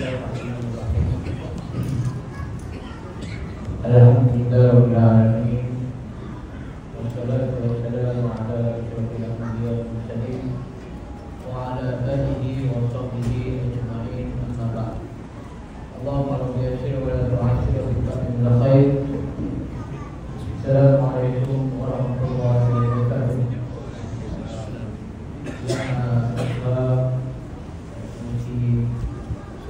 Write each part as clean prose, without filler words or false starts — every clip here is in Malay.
Alhamdulillahirrahmanirrahim. Wassalatu wassalamu ala asyrafil anbiya'i wal mursalin wa ala alihi wa sahbihi ajma'in, amma ba'd. Allahumma rabbi yassir wa la tu'assir wa bitammin la khair. Assalamualaikum warahmatullahi wabarakatuh.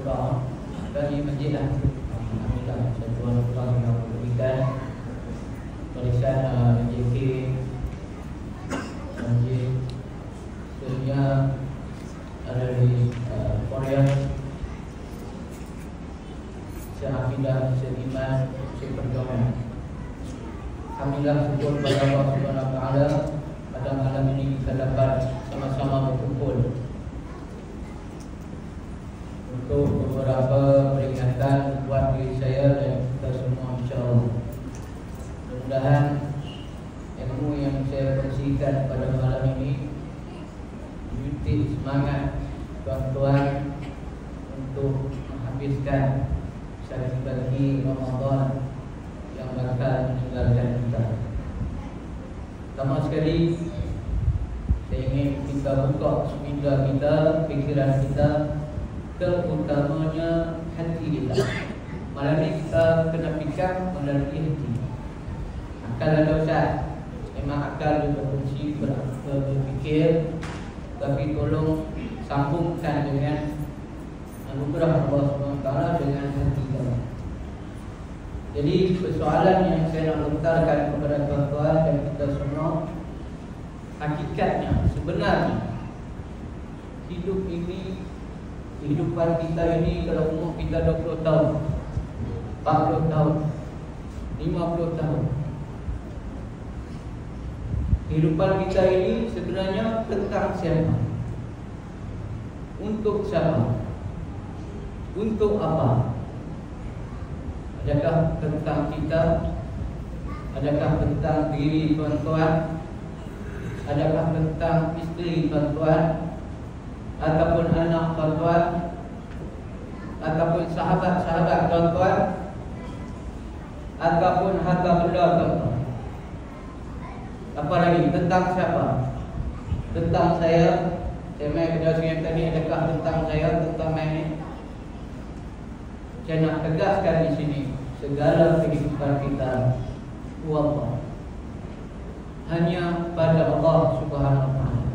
Surah dari masjid lah. Alhamdulillah, satuan Allah yang memberikan barisan JK masjid sebenarnya ada di Korea, seakidah, seiman, seperjuangan. Alhamdulillah, syukur kepada Allah Subhanahu Wa Taala pada malam ini kita dapat sama-sama berkumpul untuk beberapa peringatan buat diri saya dan kita semua, insyaAllah. Mudah-mudahan ilmu yang saya kongsikan pada malam ini menjadi semangat tuan-tuan untuk menghabiskan sehari-hari Ramadan yang bakal meninggalkan kita. Pertama sekali, saya ingin kita buka minda kita, fikiran kita, terutamanya hati kita. Malam ini kita kena fikir melalui hati. Akal ada usah, memang akal juga berfungsi berfikir, tapi tolong sambungkan dengan anugerah Allah SWT dengan hati kita. Jadi persoalan yang saya nak lontarkan kepada tuan-tuan dan kita semua, hakikatnya sebenarnya hidup ini, kehidupan kita ini, kalau umur kita 20 tahun, 40 tahun, 50 tahun, kehidupan kita ini sebenarnya tentang siapa? Untuk siapa? Untuk apa? Adakah tentang kita? Adakah tentang diri tuan-tuan? Adakah tentang isteri tuan-tuan? Ataupun anak tuan-tuan, ataupun sahabat-sahabat tuan-tuan, ataupun harta benda tuan-tuan? Apa lagi? Tentang siapa? Tentang saya. Saya main kedua yang tadi, adakah tentang saya, tentang main ini? Saya nak tegaskan di sini, segala kehidupan kita Allah, hanya pada Allah Subhanahu Wa Taala.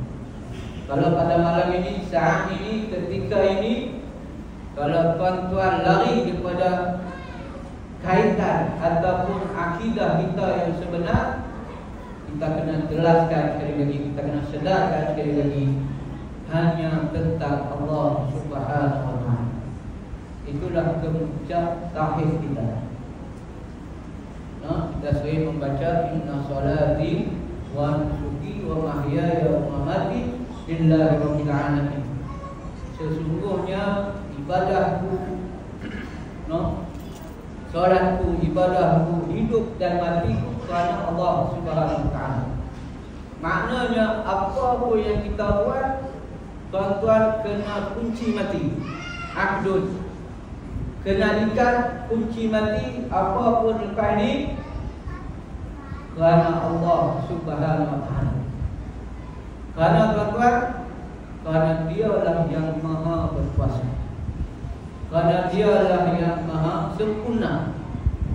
Kalau pada malam ini, saat ini, ketika ini, kalau tuan-tuan lari daripada kaitan ataupun akidah kita yang sebenar, kita kena jelaskan sekali lagi, kita kena sedarkan sekali lagi, hanya tentang Allah Subhanahu Wa Taala. Itulah kemuncak tauhid kita. Kita sering membaca inna salati wa nusuki wa mahyaya wa mamati lillahi rabbil alamin. Sesungguhnya ibadahku, solatku, ibadahku, hidup dan matiku kerana Allah Subhanahu Wa Taala. Maknanya apa pun yang kita buat, tuan-tuan kena kunci mati, akdun, kenalikan kunci mati apapun lepas ini kerana Allah Subhanahu Wa Taala. Kerana tuan-tuan, kerana dialah yang maha berkuasa, kerana dialah yang maha sempurna,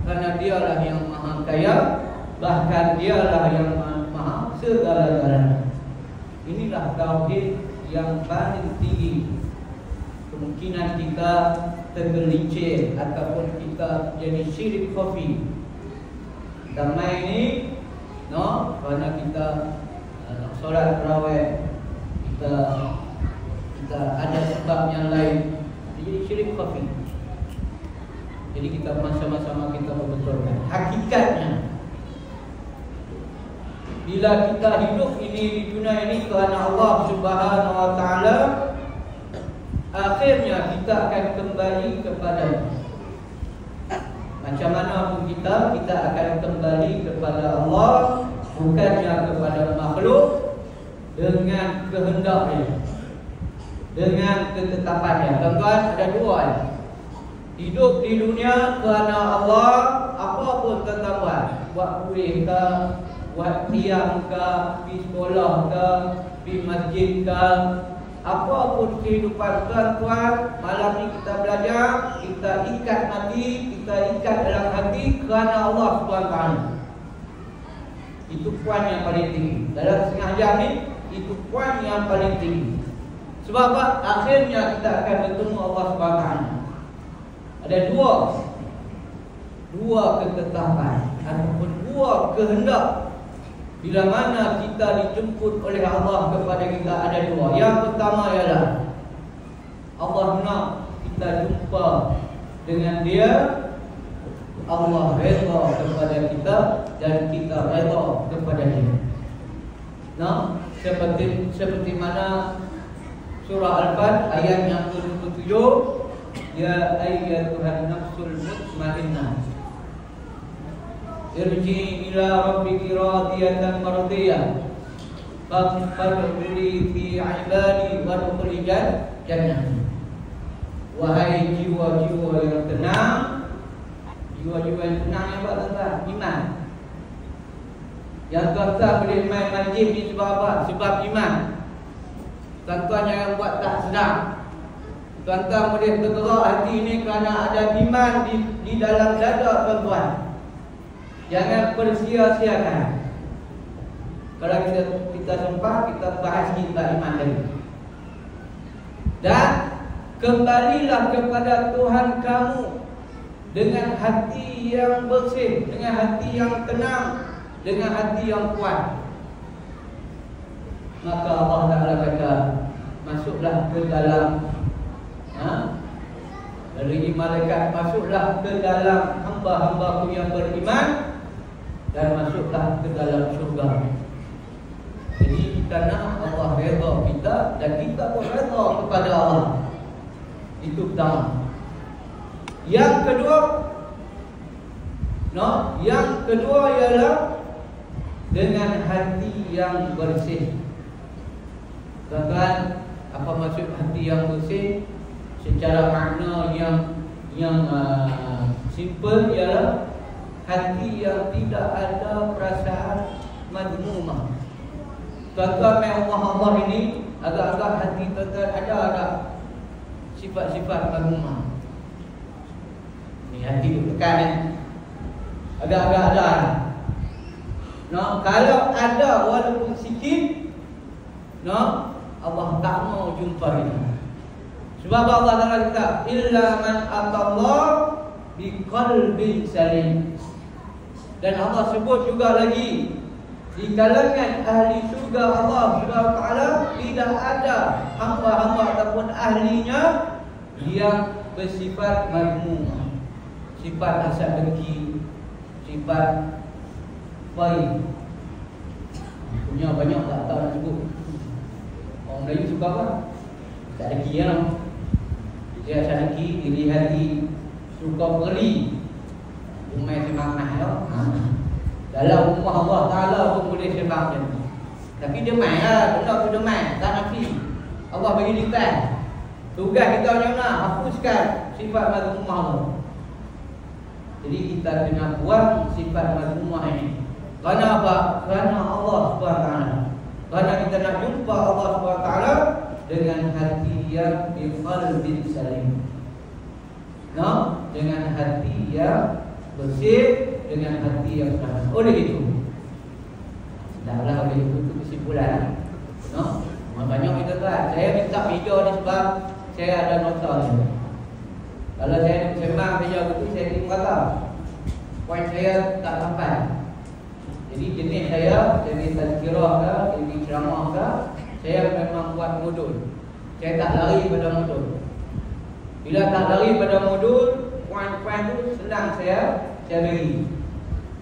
kerana dialah yang maha kaya, bahkan dialah yang maha segala-galanya. Inilah tauhid yang paling tinggi. Kemungkinan kita tergelincir ataupun kita jadi syirik khafi. Kita main ini, kerana kita solat tarawih, kita ada sebab yang lain, jadi syirik khafi. Jadi kita sama-sama kita membetulkan hakikatnya. Bila kita hidup ini di dunia ini kerana Allah Subhanahu Wa Taala, akhirnya kita akan kembali kepada, macam mana pun kita akan kembali kepada Allah, bukannya kepada makhluk, dengan kehendaknya, dengan ketetapannya. Tuan-tuan, ada dua. Hidup di dunia kerana Allah, apa pun tuan-tuan buat kuih ke, buat tiang ke, pergi sekolah ke, pergi masjid ke, apa pun kehidupan tuan-tuan, malam ni kita belajar, kita ikat hati, kita ikat dalam hati kerana Allah SWT. Itu poin yang paling tinggi. Dalam setengah jam ni, itu poin yang paling tinggi. Sebab apa? Akhirnya kita akan bertemu Allah SWT. Ada dua ketetapan ataupun dua kehendak bila mana kita dijemput oleh Allah kepada kita. Ada dua. Yang pertama ialah Allah nak kita jumpa dengan Dia, Allah redha kepada kita dan kita redha kepada Dia. Nah, seperti mana surah Al-Fat ayat yang ke-27, ya ayyatuhan nafsul mutmainnah irji ila rabbiki radiyatan mardiyah fadkhuli fi ibadi wadkhuli jannah. Wahai jiwa-jiwa yang tenang, jiwa-jiwa yang tenang yang apa tuan-tuan? Iman. Yang tuan-tuan boleh main masjid ni sebab apa? Sebab iman. Tuan-tuan jangan buat tak sedap. Tuan-tuan boleh bergerak hati ini kerana ada iman di dalam dada tuan-tuan. Jangan persia-siakan. Kalau kita sempat, kita bahas kita iman tadi. Dan kembalilah kepada Tuhan kamu dengan hati yang bersih, dengan hati yang tenang, dengan hati yang kuat. Maka Allah Ta'ala kata, masuklah ke dalam dari malaikat, masuklah ke dalam hamba-hambaku yang beriman dan masuklah ke dalam syurga. Jadi kita nak Allah redha kita dan kita pun redha kepada Allah. Itu pertama. Yang kedua ialah dengan hati yang bersih. Tuan-tuan, apa maksud hati yang bersih? Secara makna yang simple ialah hati yang tidak ada perasaan madmumah. Tuan-tuan main Allah ini agak-agak hati tuan-tuan ada sifat-sifat madmumah. Ni hati tu tekan ni. Agak-agak ada. Kalau ada walaupun sikit, Allah tak mau jumpa kita. Sebab Allah Ta'ala kata, illa man atallah biqalbin salim. Dan Allah sebut juga lagi, di kalangan ahli surga Allah Subhanahu Ta'ala tidak ada hamba-hamba ataupun ahlinya yang bersifat madmumah, sifat hasad dengki, sifat baik. Punya banyak tak tahu nak sebut. Orang Melayu suka apa? Tak dengki ya. Dia sadiki, iri hati, suka beri, umai sembang mahal. Dalam rumah Allah Ta'ala pun boleh sembang macam ni. Tapi dia main lah, benda tu dia main, tak nafi. Allah bagi lipat. Tugas kita macam mana? Hapuskan sifat mazmumah Allah. Jadi kita kena buang sifat mazmumah ini. Kerana apa? Kerana Allah SWT. Kerana kita nak jumpa Allah SWT dengan hati yang biqalbin salim. Dengan hati yang bersih, dengan hati yang selamat. Oleh itu, dahlah oleh itu kesimpulan. Banyak kita tuan. Saya minta video ni sebab saya ada nota ni. Kalau saya sembang saja begitu, saya terima kata poin saya tak sampai. Jadi jenis saya, jadi tazkirah ke, jadi ceramah ke, saya memang buat modul. Saya tak lari pada modul. Bila tak lari pada modul, poin-poin tu senang saya beri.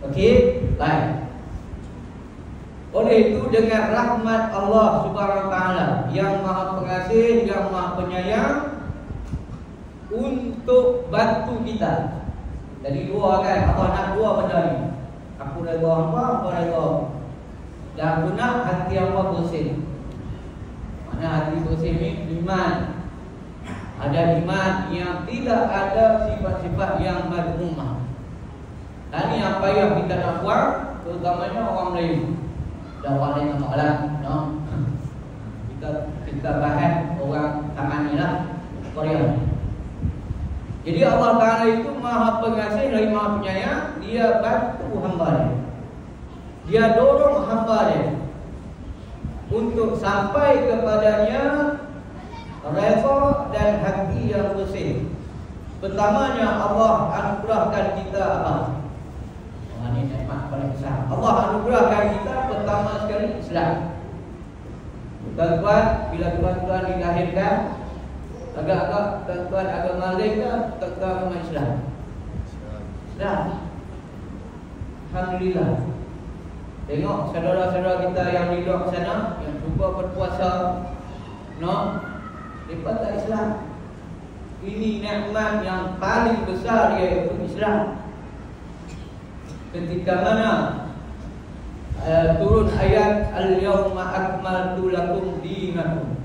Okey, baik. Oleh itu dengan rahmat Allah Subhanahu Wa Taala yang Maha Pengasih, yang Maha Penyayang untuk bantu kita. Jadi dua kan, Allah nak dua benda ni. Aku redha hamba, aku redha. Dan aku nak hati hamba bersih. Mana hati bersih ni iman. Ada iman yang tidak ada sifat-sifat yang madhumah. Dan ini apa yang kita nak buat, terutamanya orang Melayu dan orang lain tak malah, no? Kita bahas orang tangan ni lah, Korea. Jadi Allah Ta'ala itu Maha Pengasih lagi Maha Penyayang. Dia bantu hamba dia, dia dorong hamba dia untuk sampai kepadanya redha dan hati yang bersih. Pertamanya Allah anugerahkan kita apa? Ini nikmat paling besar. Allah anugerahkan kita pertama sekali Islam. Tuan-tuan, bila tuan-tuan dilahirkan, agak-agak tuan-tuan agama lain ke tuan-tuan agama Islam? Islam. Alhamdulillah. Tengok saudara-saudara kita yang di luar sana yang cuba berpuasa, no, mereka tak Islam. Ini nikmat yang paling besar iaitu Islam. Ketika mana turun ayat al-yawma akmaltu lakum dinakum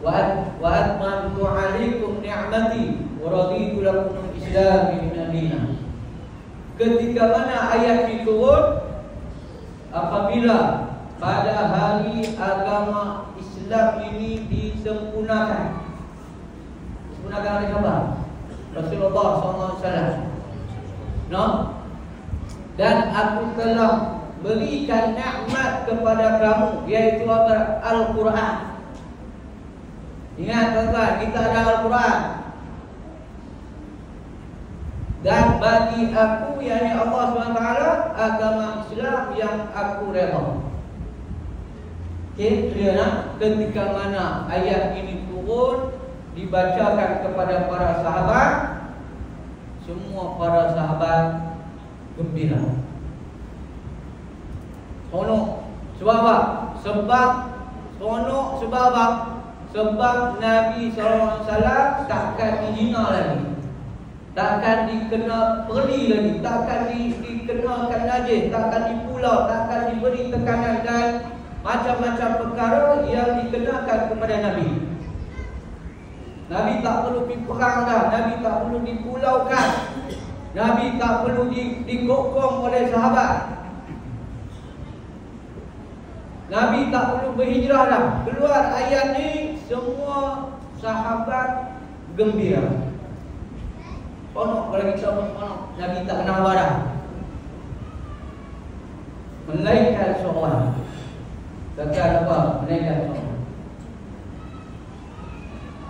wa atmamtu 'alaikum ni'mati wa raditu lakum al-islam dinan. Ketika mana ayat ini turun, apabila pada hari agama Islam ini disempurnakan. Disempurnakan oleh siapa? Rasulullah SAW. No? Dan aku telah berikan nikmat kepada kamu, iaitu apa? Al-Quran. Ingat tuan-tuan, kita ada Al-Quran. Dan bagi aku, yakni Allah SWT, agama Islam yang aku redha. Okay, clear nak? Ketika mana ayat ini turun, dibacakan kepada para sahabat, semua para sahabat gembira, seronok. Sebab apa? Sebab seronok, sebab apa? Sebab Nabi SAW takkan dihina lagi, takkan dikena perli lagi, takkan dikenakan najis, takkan dipulau, takkan diberi tekanan dan macam-macam perkara yang dikenakan kepada Nabi. Nabi tak perlu pergi perang dah, Nabi tak perlu dipulaukan, Nabi tak perlu digokong oleh sahabat, Nabi tak perlu berhijrah dah. Keluar ayat ni, semua sahabat gembira. Konok kalau kita konok, Nabi tak kenal dah. Melainkan seorang. Kata apa? Melainkan seorang,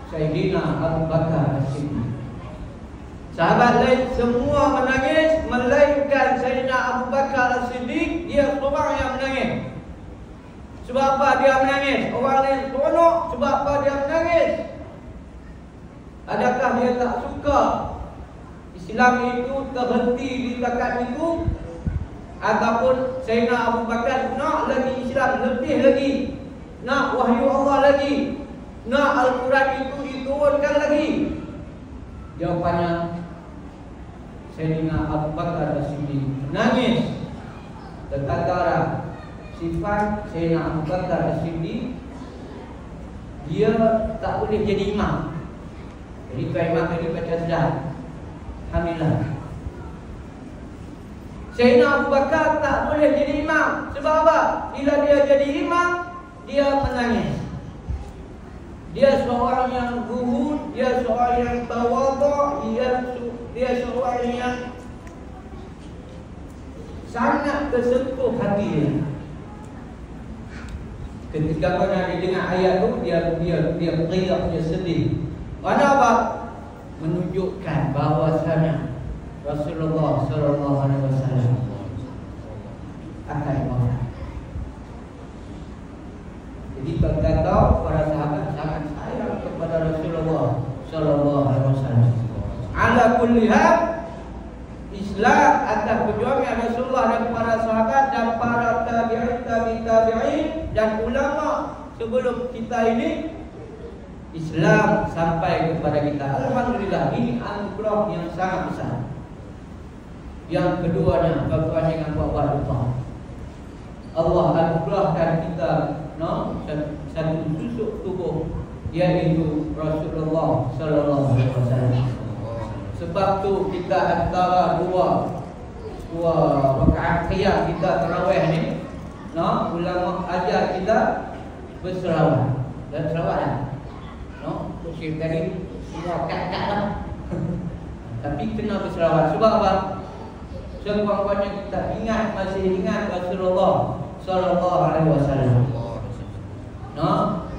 Sayyidina Abu Bakar As-Siddiq. Sahabat lain semua menangis, melainkan Sayyidina Abu Bakar As-Siddiq, dia seorang yang menangis. Sebab apa dia menangis? Orang lain seronok. Sebab apa dia menangis? Adakah dia tak suka Islam itu terhenti di takat itu? Ataupun Sayyidina Abu Bakar nak lagi Islam lebih lagi, nak wahyu Allah lagi, nak Al-Quran itu diturunkan lagi? Jawapannya, Sayyidina Abu Bakar As-Siddiq menangis. Terkadang sifat Sayyidina Abu Bakar As-Siddiq, dia tak boleh jadi imam. Jadi tuan imam tadi baca sudah, alhamdulillah. Sayyidina Abu Bakar tak boleh jadi imam. Sebab apa? Bila dia jadi imam, dia menangis. Dia seorang yang zuhud, dia seorang yang tawadhu, dia seorang yang sangat tersentuh hati dia. Ketika mana dia dengar ayat tu, dia teriak, dia sedih. Mana apa? Menunjukkan bahawasanya Rasulullah SAW akan wafat. Jadi kita tahu para sahabat sangat sayang kepada Rasulullah SAW. Ala kulli hal, Islam atas perjuangan Rasulullah dan para sahabat dan para tabi'in dan ulama sebelum kita ini, Islam sampai kepada kita. Alhamdulillah, ini anugerah yang sangat besar. Yang keduanya, tuan-tuan jangan buat lupa, Allah anugerahkan kita satu susuk tubuh iaitu Rasulullah sallallahu alaihi wasallam. Sebab tu kita antara dua rakaat qiyam kita tarawih ni, ulama ajar kita berselawat. Dan selawat dah. Musyrik tadi semua kat lah. Tapi kena berselawat. Sebab apa? Sekurang-kurangnya kita masih ingat Rasulullah sallallahu alaihi wasallam.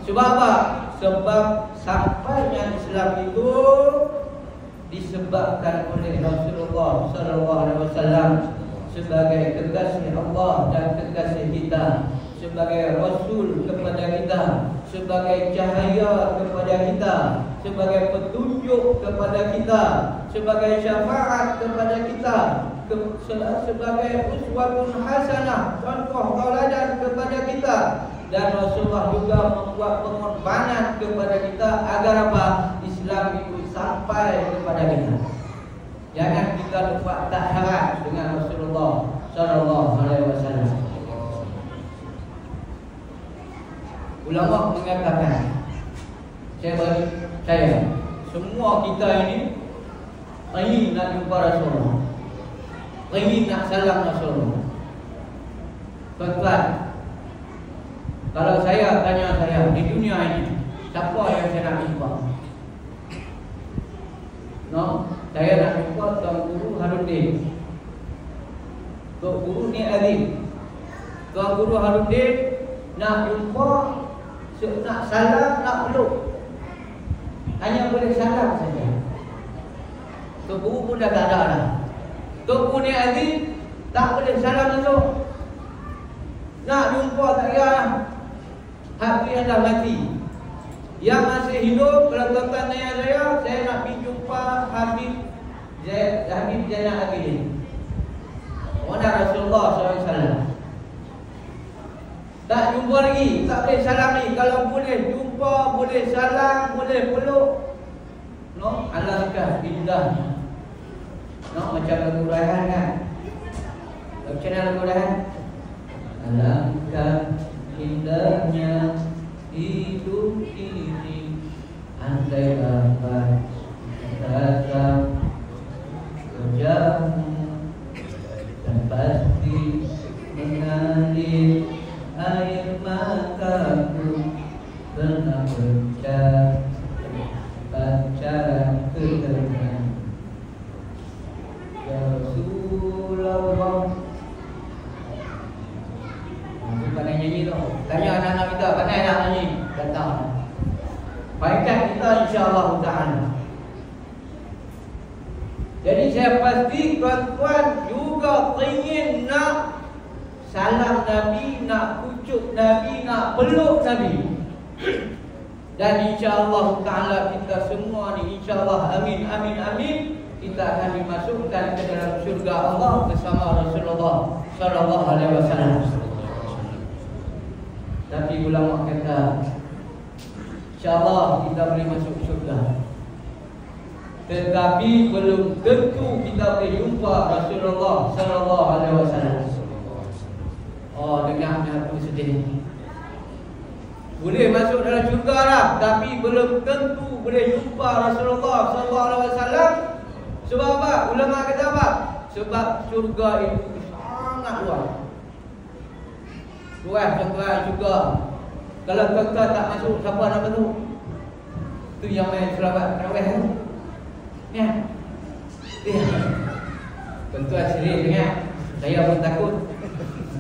Sebab apa? Sebab sampainya Islam itu disebabkan oleh Rasulullah sallallahu alaihi wasallam sebagai kekasih Allah dan kekasih kita, sebagai Rasul kepada kita, sebagai cahaya kepada kita, sebagai petunjuk kepada kita, sebagai syafaat kepada kita, sebagai uswatun hasanah, contoh tauladan kepada kita. Dan Rasulullah juga membuat pengorbanan kepada kita agar apa? Islam itu sampai kepada kita. Jangan kita lupa tak harap dengan Rasulullah sallallahu alaihi wasallam. Ulama mengatakan, saya semua kita ini ingin nak jumpa Rasulullah, ingin nak salam Rasulullah. Tuan-tuan, kalau saya tanya di dunia ini, siapa yang saya nak jumpa? Saya nak jumpa Tuan Guru Harudin. Tuan Guru ni Azim. Tuan Guru Harudin nak jumpa, nak salam, nak peluk. Hanya boleh salam saja. Tuan Guru pun dah tak ada dah. Tuan Guru ni Azim, tak boleh salam langsung. Nak jumpa tak kira lah. Hati yang dah mati. Yang masih hidup, kalau tuan-tuan tanya saya nak pergi jumpa Habib Zainal Abidin, mana Rasulullah SAW. Tak jumpa lagi, tak boleh salam lagi. Kalau boleh jumpa, boleh salam, boleh peluk, alangkah indahnya. Macam lagu Raihan kan. Macam mana lagu Raihan? Alangkah indahnya hidup ini, andai dapat datang kerjamu, dan pasti mengalir air mataku, pernah pacaran ketenangan. Ya Rasulullah. Pandai nyanyi tu. Tanya anak-anak kita, pandai nak nyanyi? Datang. Baikkan kita insya-Allah ta'ala. Jadi saya pasti tuan-tuan juga ingin nak salam Nabi, nak pucuk Nabi, nak peluk Nabi. Dan insya-Allah ta'ala kita semua ni, insya-Allah, amin, amin, amin, kita akan dimasukkan ke dalam syurga Allah bersama Rasulullah sallallahu alaihi wasallam. Tapi ulama kata, insya-Allah kita boleh masuk syurga, tetapi belum tentu kita boleh jumpa Rasulullah sallallahu alaihi wasallam. Dengarnya aku sedih. Boleh masuk dalam syurga lah, tapi belum tentu boleh jumpa Rasulullah sallallahu alaihi wasallam. Sebab apa? Ulama kata apa? Sebab syurga itu sangat luas. Luas juga. Kalau tuan-tuan tak masuk, siapa nak masuk? Itu yang main selawat tarawih tu. Ya. Tuan-tuan serius dengar. Saya pun takut.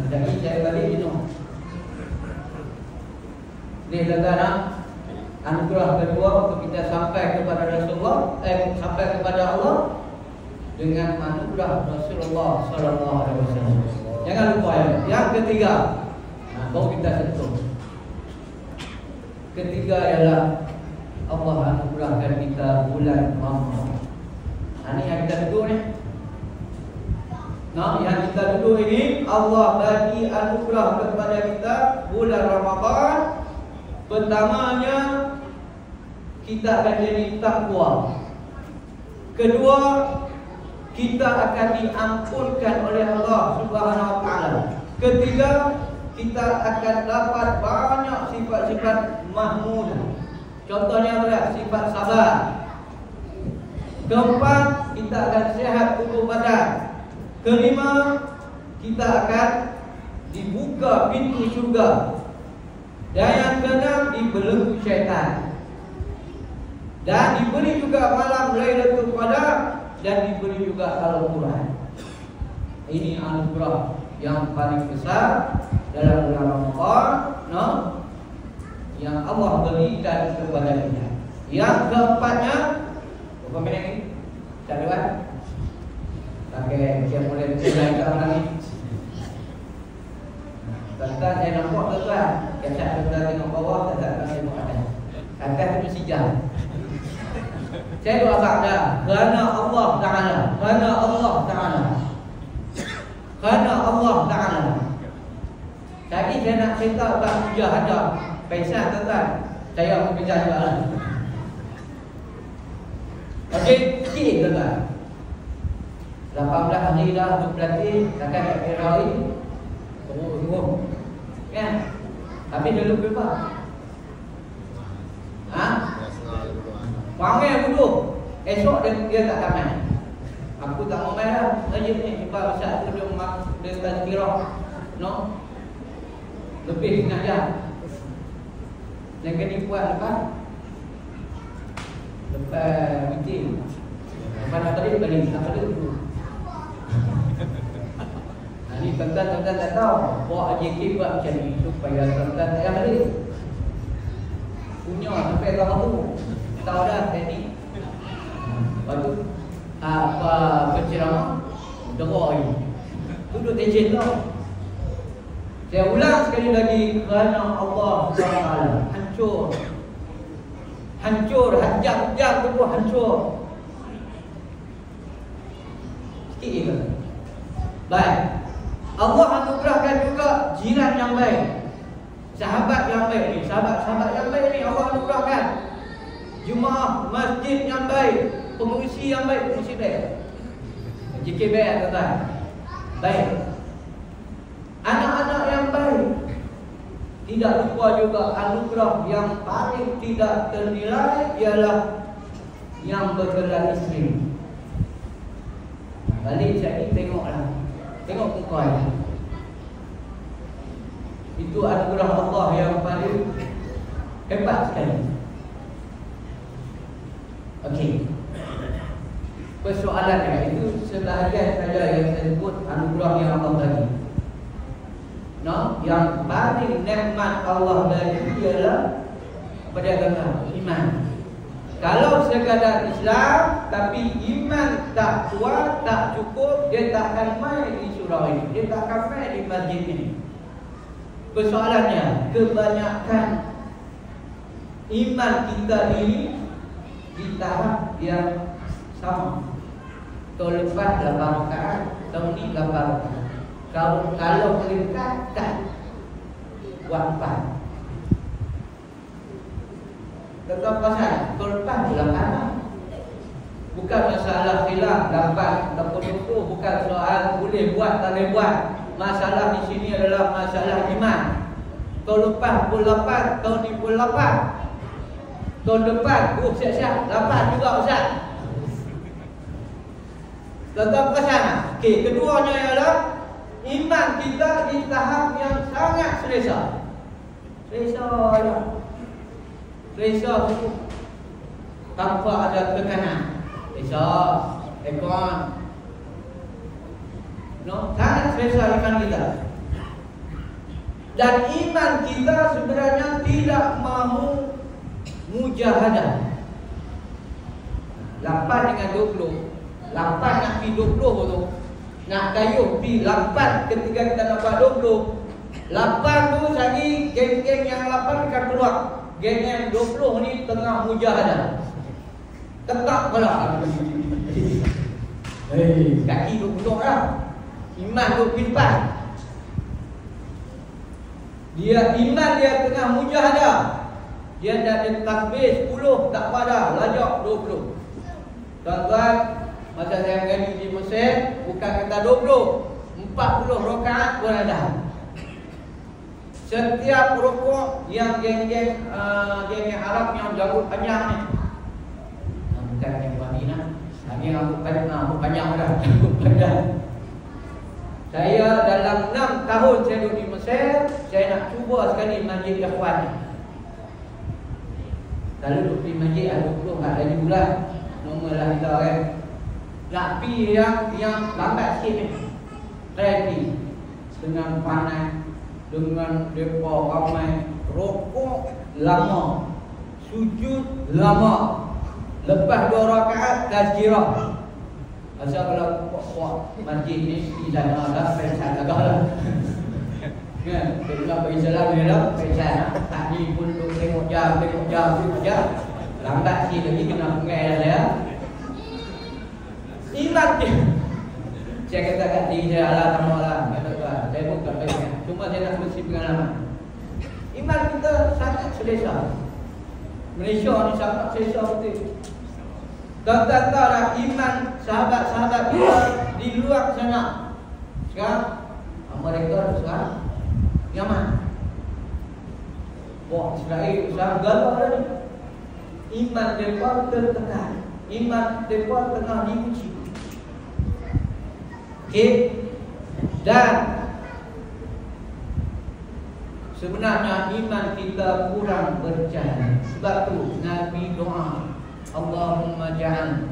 Jadi saya balik minum. Ni tuan-tuan, anugerah kedua untuk kita sampai kepada Rasulullah, sampai kepada Allah dengan anugerah Rasulullah sallallahu alaihi wasallam. Jangan lupa yang ketiga. Baru kita sentuh. Ketiga ialah Allah anugerahkan kita bulan Ramadan. Ini yang kita duduk ni. Yang kita duduk ini, Allah bagi anugerah kepada kita bulan Ramadan. Pertamanya, kita akan jadi takwa. Kedua, kita akan diampunkan oleh Allah Subhanahu wa taala. Ketiga, kita akan dapat banyak sifat-sifat mahmudah. Contohnya apa? Sifat sabar. Keempat, kita akan sihat tubuh badan. Kelima, kita akan dibuka pintu syurga. Dan yang keenam, dibelenggu syaitan. Dan diberi juga malam Lailatul Qadar, dan diberi juga Al-Quran. Ini anugerah yang paling besar dalam bulan Ramadan, no? Yang Allah berikan kepada kita. Yang keempatnya, berapa minit ni? Tak ada kan? Pakai yang boleh berjalan orang ni. Tuan-tuan saya nampak tuan-tuan, kacak tuan-tuan tengok bawah, tak tengok atas. Atas tu mesti jam. Saya doa dah, kerana Allah Ta'ala, kerana Allah Ta'ala, kerana Allah Ta'ala. Tadi saya nak cerita tentang hujah hadap Paisan tuan-tuan, saya pun kerja juga lah. Okey, sikit tuan-tuan. 18 hari dah berlatih, takkan tak kira hari. Tunggu. Kan? Habis dulu berapa? Ha? Panggil dulu. Esok dia tak tamat. Aku tak mau main dah. Saja ni sebab Ustaz tu dia tak kira. No. Lebih nak jam. Yang kena buat lepas meeting. Lepas nak balik tak ada dulu. Ni tuan-tuan tak tahu. Bawa JK buat macam ni supaya tuan-tuan tak payah balik. Punya sampai lama tu. Tahu dah teknik. Lepas tu apa penceramah derok lagi. Duduk tejen tau. Saya ulang sekali lagi, kerana Allah Taala hancur. Hancur, jam tubuh hancur. Sikit je. Baik. Allah anugerahkan juga jiran yang baik. Sahabat yang baik ni, sahabat yang baik ni Allah anugerahkan. Jemaah masjid yang baik, pengurusi yang baik, pengurusi baik. JKB tuan-tuan. Baik. Anak-anak yang baik. Tidak lupa juga anugerah yang paling tidak ternilai ialah yang bergelar isteri. Balik saya ni tengoklah. Tengok muka. Itu anugerah Allah yang paling hebat sekali. Okey. Persoalannya itu sebahagian saja yang saya sebut anugerah yang Allah bagi. No, yang paling nikmat Allah bagi ialah pada agama iman. Kalau sekadar Islam tapi iman tak kuat, tak cukup, dia tak akan main di surau ini, dia tak akan main di masjid ini. Persoalannya, kebanyakan iman kita ini di tahap yang sama. Tahun lepas 8 rakaat, tahun ni 8 rakaat. Kalau meningkat, tak buat 4. Tetap pasal tahun lepas 8. Bukan masalah khilaf 8 ataupun 20, bukan soal boleh buat tak boleh buat. Masalah di sini adalah masalah iman. Tahun lepas pun 8, tahun ni pun 8. Tahun depan, siap-siap 8 juga Ustaz. Tetap pasal. Okey, keduanya ialah iman kita di tahap yang sangat selesa. Selesa lah. Selesa tu tanpa ada tekanan. Selesa, ekon. No, sangat selesa iman kita. Dan iman kita sebenarnya tidak mahu mujahadah. 8 dengan 20. 8 nak pergi 20 tu. Nak kayuh pi 8 ketika kita nak buat 20. 8 tu lagi geng-geng yang 8 akan keluar. Geng yang 20 ni tengah mujahadah. Tetap pula. Kaki 20 dah. Iman tu pi depan. Dia iman dia tengah mujahadah. Dia dah ada takbir 10 tak pada, lajak 20. Tuan-tuan, masa saya mengaji di Mesir, bukan kata 20, 40 rakaat pun ada. 10 Setiap rukuk yang geng-geng Arab yang janggut panjang ni, bukan yang Madinah, lagi rambut panjang dah, janggut panjang. Saya dalam 6 tahun saya duduk di Mesir, saya nak cuba sekali Masjid Ikhwan ni. Kalau duduk di masjid ada 20 tak ada bulan, normal lah kita kan. Nak pergi yang lambat sikit ni, ready dengan panas, dengan mereka ramai, rokok lama, sujud lama, lepas 2 rakaat tazkirah. Asal kalau kuat masjid ni di sana dah pesan agak lah. Kan, kita bagi salam dia dah pesan. Tak ni pun duk tengok jam. Lambat sikit lagi kena pengai dah saya. Iman dia. Saya kata kat diri saya, alah tak maulah. Saya pun tak pesan. Cuma saya nak bersih pengalaman. Iman kita sangat selesa. Malaysia ni sangat selesa betul. Tuan-tuan tahu dah iman sahabat-sahabat kita di luar sana. Sekarang mereka sekarang Yaman. Wah, Israel sekarang galau dah ni. Iman mereka tertekan. Iman mereka tengah diuji. Okey. Dan sebenarnya iman kita kurang berjalan. Sebab tu Nabi doa, Allahumma ja'al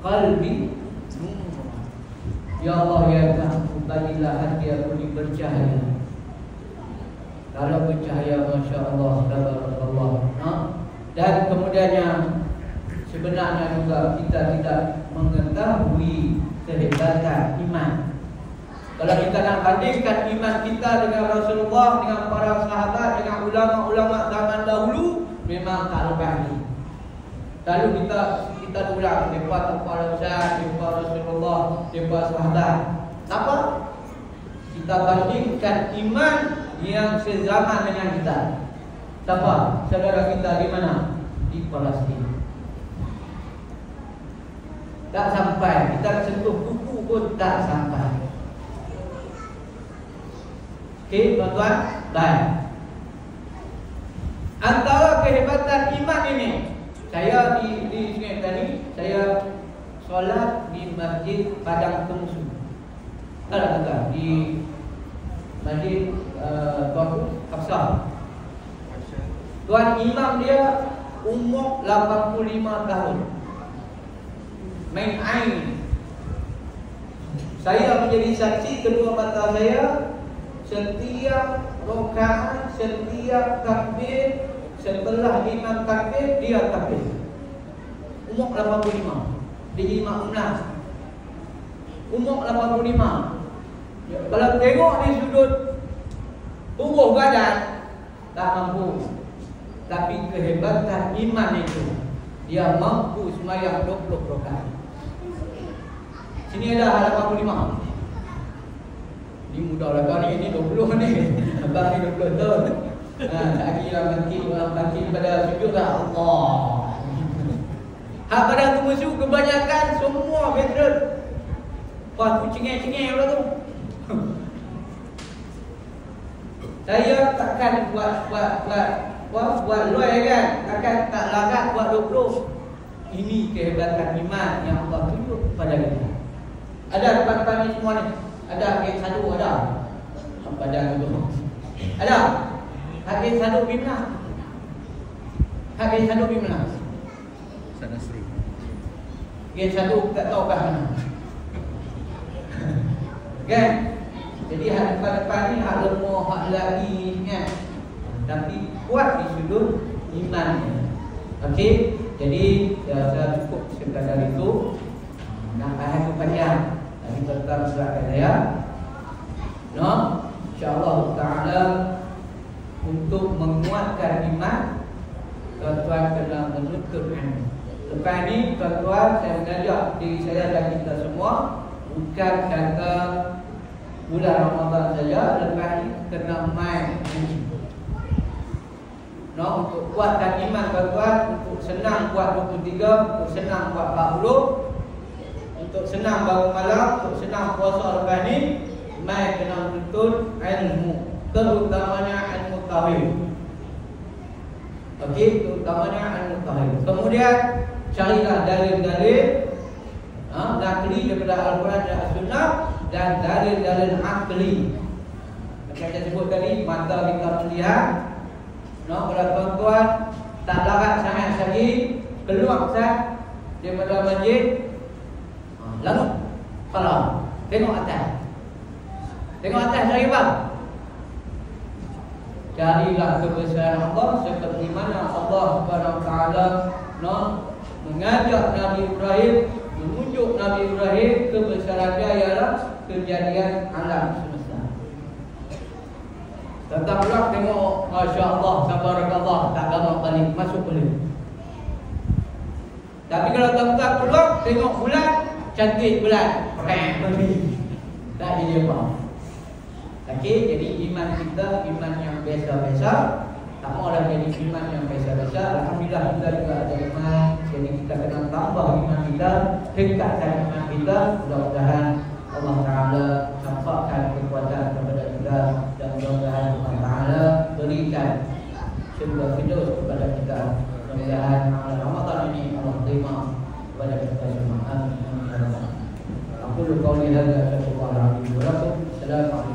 qalbi nur. Ya Allah, ya Tuhan, berilah hati aku ni bercahaya. Kalau bercahaya, Masya Allah, tabarakallah. Dan kemudiannya sebenarnya juga kita tidak mengetahui kehebatan iman. Kalau kita nak bandingkan iman kita dengan Rasulullah, dengan para sahabat, dengan ulama-ulama zaman dahulu, memang tak lepas ni. Lalu kita ulang, mereka para Ustaz, mereka Rasulullah, mereka sahabat. Apa? Kita bandingkan iman yang sezaman dengan kita. Siapa? Saudara kita di mana? Di Palestin. Tak sampai, kita sentuh kuku pun tak sampai. Okey, tuan-tuan, baik. Antara kehebatan iman ini, saya di Sungai Petani, saya solat di Masjid Padang Tengsu. Ada di Masjid Tuan Hafsah. Tuan imam dia umur 85 tahun. Main ain. Saya menjadi saksi, kedua mata saya, setiap rakaat, setiap takbir, setelah imam takbir, dia takbir. Umur 85. Dia jadi makmum. Umur 85. Kalau tengok di sudut tubuh badan, tak mampu. Tapi kehebatan iman itu, dia mampu sembahyang 20 rakaat. Sini ada 85. Ini mudah lah kali, ini 20 ni. Abang ni 20 tahun. Tak kira makin pada sujud dah Allah. Hak pada tu musuh kebanyakan semua veteran. Pas tu cengeng-cengeng pula tu. Saya takkan buat luai kan. Takkan tak larat buat 20. Ini kehebatan iman yang Allah tunjuk kepada kita. Ada depan-depan ni semua ni. Ada geng satu ada. Padang tu. Ada. Hak satu bimlah. Hak satu bimlah. Sana Sri. Geng satu tak tahu kat mana. Kan? Jadi hak depan-depan ni hak lemah, hak lagi kan. Tapi kuat di sudut iman. Okey. Jadi saya cukup sekadar itu. Nak ayat panjang. Tapi tetap serahkan saya. No, insya-Allah taala untuk menguatkan iman, tuan-tuan kena menuntut ilmu. Lepas ni tuan-tuan, saya mengajak diri saya dan kita semua, bukan kata bulan Ramadan saja, lepas ni kena main ini. No, untuk kuatkan iman tuan-tuan, untuk senang buat 23, untuk senang buat 40, untuk senang bangun malam, untuk senang puasa lepas ni, mai kena menuntut ilmu. terutamanya al-mutahhir. Okey, terutamanya al-mutahhir. Kemudian carilah dalil-dalil nakli daripada Al-Quran dan As-Sunnah dan dalil-dalil akli. Macam saya sebut tadi, mata kita melihat. Kalau tuan-tuan tak larat sangat lagi, keluar Ustaz daripada masjid, lalu kalau tengok atas. Tengok atas lagi bang. Carilah kebesaran Allah seperti mana Allah Subhanahu Wa Taala mengajak Nabi Ibrahim, menunjuk Nabi Ibrahim kebesaran dia ialah kejadian alam semesta. Datang pula tengok, Masya Allah, Tabarakallah, tak lama balik, masuk balik. Tapi kalau tempat keluar, tengok bulan, cantik bulan, tak jadi apa. Okey, jadi iman kita, iman yang biasa-biasa. Tak maulah jadi iman yang biasa-biasa. Alhamdulillah kita juga ada iman. Jadi kita kena tambah iman kita, tingkatkan iman kita. Mudah-mudahan Allah Ta'ala sampaikan kekuatan kepada kita, dan mudah-mudahan Allah Ta'ala berikan syurga firdaus kepada kita. Mudah-mudahan Ramadan ini Allah terima kepada kita semua. Amin. Aku qauli hadza wa assalamu alaikum.